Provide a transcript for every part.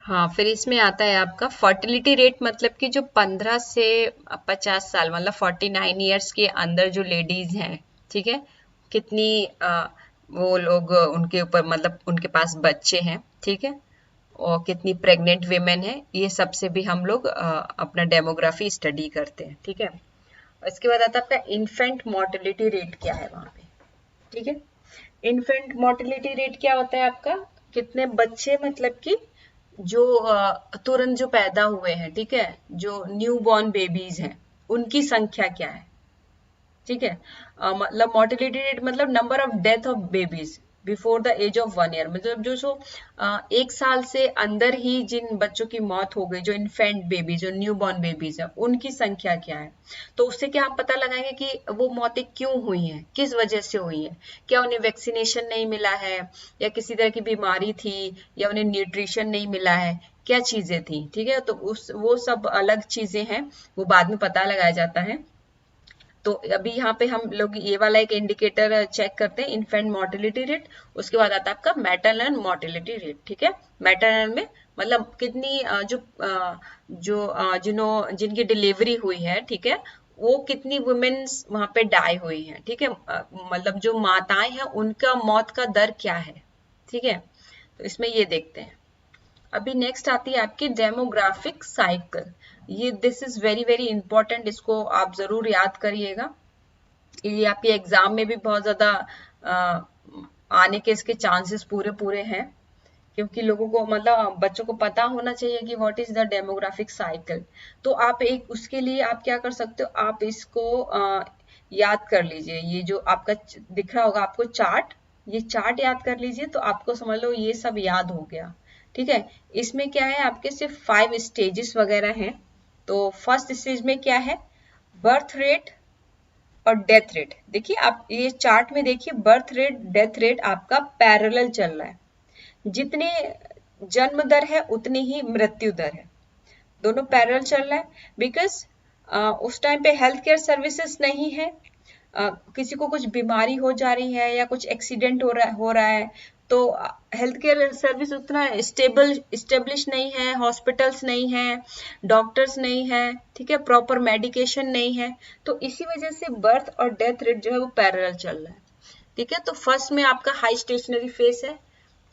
हाँ, फिर इसमें आता है आपका फर्टिलिटी रेट, मतलब कि जो 15 से 50 साल, मतलब 49 ईयर्स के अंदर जो लेडीज हैं, ठीक है, कितनी वो लोग उनके ऊपर, मतलब उनके पास बच्चे हैं, ठीक है, और कितनी प्रेग्नेंट वेमेन है, ये सबसे भी हम लोग अपना डेमोग्राफी स्टडी करते हैं, ठीक है। इसके बाद आता है आपका इन्फेंट मोर्टेलिटी रेट क्या है वहां पे, ठीक है। इन्फेंट मोर्टेलिटी रेट क्या होता है आपका, कितने बच्चे, मतलब कि जो तुरंत जो पैदा हुए हैं, ठीक है, जो न्यू बॉर्न बेबीज हैं, उनकी संख्या क्या है, ठीक है। मतलब मोर्टेलिटी रेट मतलब number of death of babies before the age of 1 year, मतलब जो जो 1 साल से अंदर ही जिन बच्चों की मौत हो गई, जो इन्फेंट बेबी, जो न्यू बॉर्न बेबीज है, उनकी संख्या क्या है। तो उससे क्या हम पता लगाएंगे कि वो मौतें क्यों हुई हैं, किस वजह से हुई हैं, क्या उन्हें वैक्सीनेशन नहीं मिला है, या किसी तरह की बीमारी थी, या उन्हें न्यूट्रिशन नहीं मिला है, क्या चीजें थी, ठीक है। तो उस वो सब अलग चीजें हैं, वो बाद में पता लगाया जाता है। तो अभी यहाँ पे हम लोग ये वाला एक इंडिकेटर चेक करते हैं, इन्फेंट मोर्टेलिटी रेट। उसके बाद आता है आपका मैटरनल मोर्टेलिटी रेट, ठीक है। मैटरनल में मतलब कितनी जिनकी डिलीवरी हुई है, ठीक है, वो कितनी वुमेन्स वहां पे डाई हुई हैं, ठीक है। मतलब जो माताएं हैं उनका मौत का दर क्या है, ठीक है। तो इसमें ये देखते हैं। अभी नेक्स्ट आती है आपकी डेमोग्राफिक साइकिल। ये this is very very important, इसको आप जरूर याद करिएगा। ये आपके एग्जाम में भी बहुत ज्यादा आने के इसके चांसेस पूरे पूरे हैं, क्योंकि लोगों को, मतलब बच्चों को पता होना चाहिए कि what is the demographic cycle. तो आप एक उसके लिए आप क्या कर सकते हो, आप इसको याद कर लीजिए। ये जो आपका दिख रहा होगा आपको चार्ट, ये चार्ट याद कर लीजिए, तो आपको समझ लो ये सब याद हो गया, ठीक है। इसमें क्या है, आपके सिर्फ 5 स्टेजेस वगैरह हैं। तो फर्स्ट स्टेज में क्या है, बर्थ रेट और डेथ रेट। देखिए आप ये चार्ट में देखिए, बर्थ रेट डेथ रेट आपका पैरेलल चल रहा है। जितने जन्म दर है उतनी ही मृत्यु दर है, दोनों पैरेलल चल रहा है। बिकॉज उस टाइम पे हेल्थ केयर सर्विसेज नहीं है, किसी को कुछ बीमारी हो जा रही है या कुछ एक्सीडेंट हो रहा है, तो हेल्थ केयर सर्विस उतना स्टेब्लिश नहीं है, हॉस्पिटल्स नहीं है, डॉक्टर्स नहीं है, ठीक है, प्रॉपर मेडिकेशन नहीं है। तो इसी वजह से बर्थ और डेथ रेट जो है वो पैरेलल चल रहा है, ठीक है। तो फर्स्ट में आपका हाई स्टेशनरी फेज है।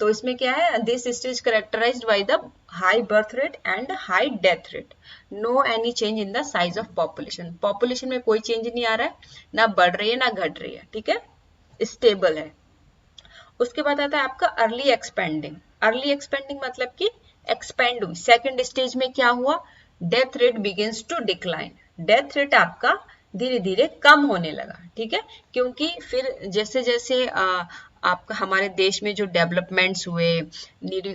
तो इसमें क्या है, this stage characterized by the high birth rate and high death rate, no any change in the size of population. Population में कोई चेंज नहीं आ रहा है, ना बढ़ रही है ना घट रही है, ठीक है, स्टेबल है। उसके बाद आता है आपका अर्ली एक्सपेंडिंग। अर्ली एक्सपेंडिंग मतलब कि एक्सपेंड हुई। सेकेंड स्टेज में क्या हुआ, death rate begins to decline. Death rate आपका धीरे धीरे कम होने लगा, ठीक है, क्योंकि फिर जैसे जैसे आपका हमारे देश में जो डेवलपमेंट्स हुए,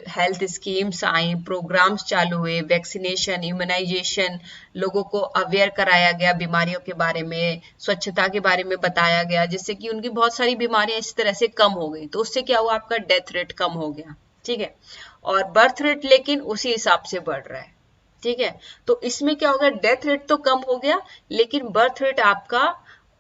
हेल्थ स्कीम्स आई, प्रोग्राम्स चालू हुए, वैक्सीनेशन, इम्यूनाइजेशन, लोगों को अवेयर कराया गया बीमारियों के बारे में, स्वच्छता के बारे में बताया गया, जिससे कि उनकी बहुत सारी बीमारियां इस तरह से कम हो गई। तो उससे क्या हुआ, आपका डेथ रेट कम हो गया, ठीक है। और बर्थ रेट लेकिन उसी हिसाब से बढ़ रहा है, ठीक है। तो इसमें क्या हो गया, डेथ रेट तो कम हो गया, लेकिन बर्थ रेट आपका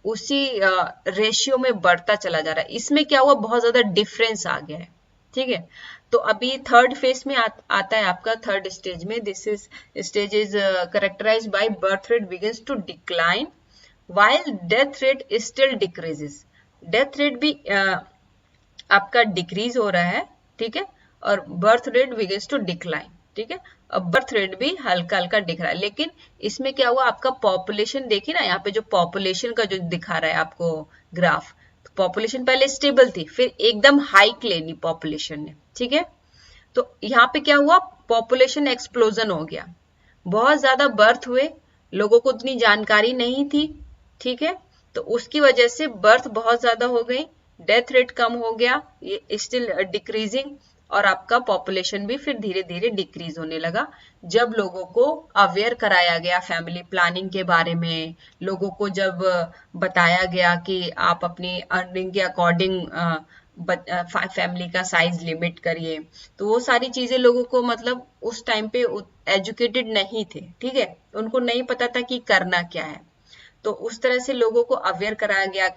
उसी रेशियो में बढ़ता चला जा रहा है। इसमें क्या हुआ, बहुत ज्यादा डिफरेंस आ गया है, ठीक है। तो अभी थर्ड फेज में आता है आपका, थर्ड स्टेज में, this is stage is characterized by birth rate begins to decline while death rate still decreases. Death rate भी आपका डिक्रीज हो रहा है, ठीक है, और birth rate begins to decline, ठीक है। अब बर्थ रेट भी हल्का हल्का दिख रहा है, लेकिन इसमें क्या हुआ, आपका पॉपुलेशन देखिए ना, यहाँ पे जो पॉपुलेशन का जो दिखा रहा है आपको ग्राफ, तो पॉपुलेशन पहले स्टेबल थी, फिर एकदम हाइक ले ली पॉपुलेशन ने, ठीक है। तो यहाँ पे क्या हुआ, पॉपुलेशन एक्सप्लोजन हो गया, बहुत ज्यादा बर्थ हुए, लोगों को उतनी जानकारी नहीं थी, ठीक है। तो उसकी वजह से बर्थ बहुत ज्यादा हो गई, डेथ रेट कम हो गया, ये स्टिल डिक्रीजिंग, और आपका पॉपुलेशन भी फिर धीरे धीरे डिक्रीज होने लगा। जब लोगों को अवेयर कराया गया फैमिली प्लानिंग के बारे में, लोगों को जब बताया गया कि आप अपनी अर्निंग के अकॉर्डिंग फैमिली का साइज लिमिट करिए, तो वो सारी चीजें लोगों को, मतलब उस टाइम पे एजुकेटेड नहीं थे, ठीक है, उनको नहीं पता था कि करना क्या है। तो उस तरह से लोगों को अवेयर कराया गया,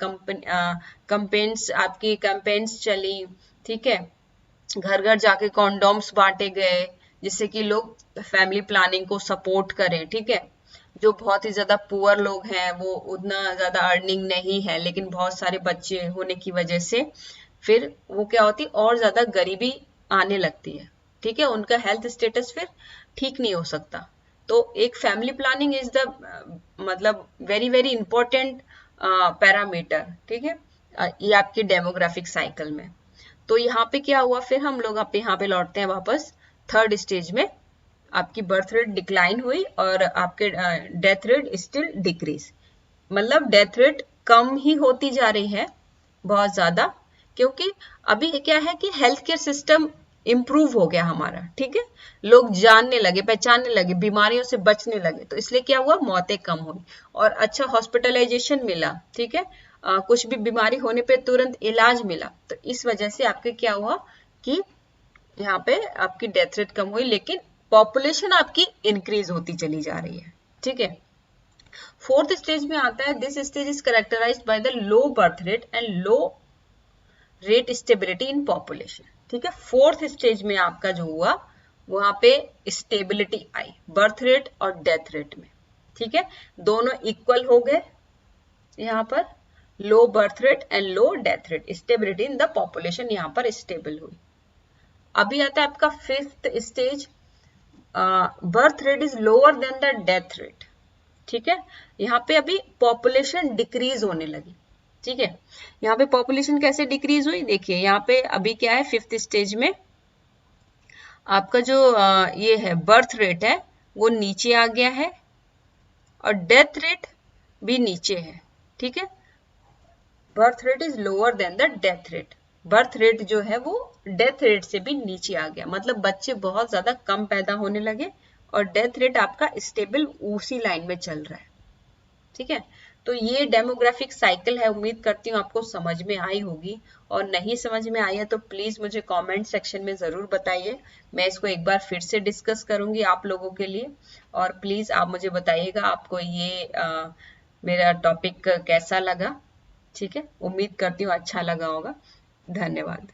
कंपेन्स आपकी कैंपेन्स चली, ठीक है, घर घर जाके कॉन्डोम्स बांटे गए, जिससे कि लोग फैमिली प्लानिंग को सपोर्ट करें, ठीक है। जो बहुत ही ज्यादा पुअर लोग हैं, वो उतना ज्यादा अर्निंग नहीं है, लेकिन बहुत सारे बच्चे होने की वजह से फिर वो क्या होती, और ज्यादा गरीबी आने लगती है, ठीक है। उनका हेल्थ स्टेटस फिर ठीक नहीं हो सकता। तो एक फैमिली प्लानिंग इज द मतलब वेरी वेरी इंपॉर्टेंट पैरामीटर, ठीक है, ये आपके डेमोग्राफिक साइकिल में। तो यहाँ पे क्या हुआ, फिर हम लोग यहाँ पे लौटते हैं वापस थर्ड स्टेज में। आपकी बर्थ रेट डिक्लाइन हुई और आपके डेथ रेट स्टिल डिक्रीज, मतलब डेथ रेट कम ही होती जा रही है बहुत ज्यादा, क्योंकि अभी क्या है कि हेल्थ केयर सिस्टम इम्प्रूव हो गया हमारा, ठीक है। लोग जानने लगे, पहचानने लगे, बीमारियों से बचने लगे, तो इसलिए क्या हुआ, मौतें कम हुई और अच्छा हॉस्पिटलाइजेशन मिला, ठीक है। कुछ भी बीमारी होने पे तुरंत इलाज मिला, तो इस वजह से आपके क्या हुआ कि यहाँ पे आपकी डेथ रेट कम हुई, लेकिन पॉपुलेशन आपकी इंक्रीज होती चली जा रही है, ठीक है। फोर्थ स्टेज में आता है, this stage is characterized by the low birth rate and low rate stability in population, ठीक है। फोर्थ स्टेज में आपका जो हुआ, वहां पे स्टेबिलिटी आई बर्थ रेट और डेथ रेट में, ठीक है। दोनों इक्वल हो गए यहाँ पर, लो birth rate and low death rate, stability in the population यहाँ पर स्टेबल हुई। अभी आता है आपका fifth stage, birth rate is lower than the death rate, ठीक है। यहाँ पे अभी पॉपुलेशन डिक्रीज होने लगी, ठीक है। यहाँ पे पॉपुलेशन कैसे डिक्रीज हुई, देखिए यहाँ पे अभी क्या है, फिफ्थ स्टेज में आपका जो ये है बर्थ रेट है वो नीचे आ गया है और डेथ रेट भी नीचे है, ठीक है। Birth rate is lower than the death rate, birth rate जो है वो डेथ रेट से भी नीचे आ गया, मतलब बच्चे बहुत ज्यादा कम पैदा होने लगे और डेथ रेट आपका स्टेबल उसी लाइन में चल रहा है, ठीक है। तो ये डेमोग्राफिक साइकिल है, उम्मीद करती हूँ आपको समझ में आई होगी, और नहीं समझ में आई है तो प्लीज मुझे कमेंट सेक्शन में जरूर बताइए, मैं इसको एक बार फिर से डिस्कस करूंगी आप लोगों के लिए। और प्लीज आप मुझे बताइएगा आपको ये मेरा टॉपिक कैसा लगा, ठीक है। उम्मीद करती हूँ अच्छा लगा होगा। धन्यवाद।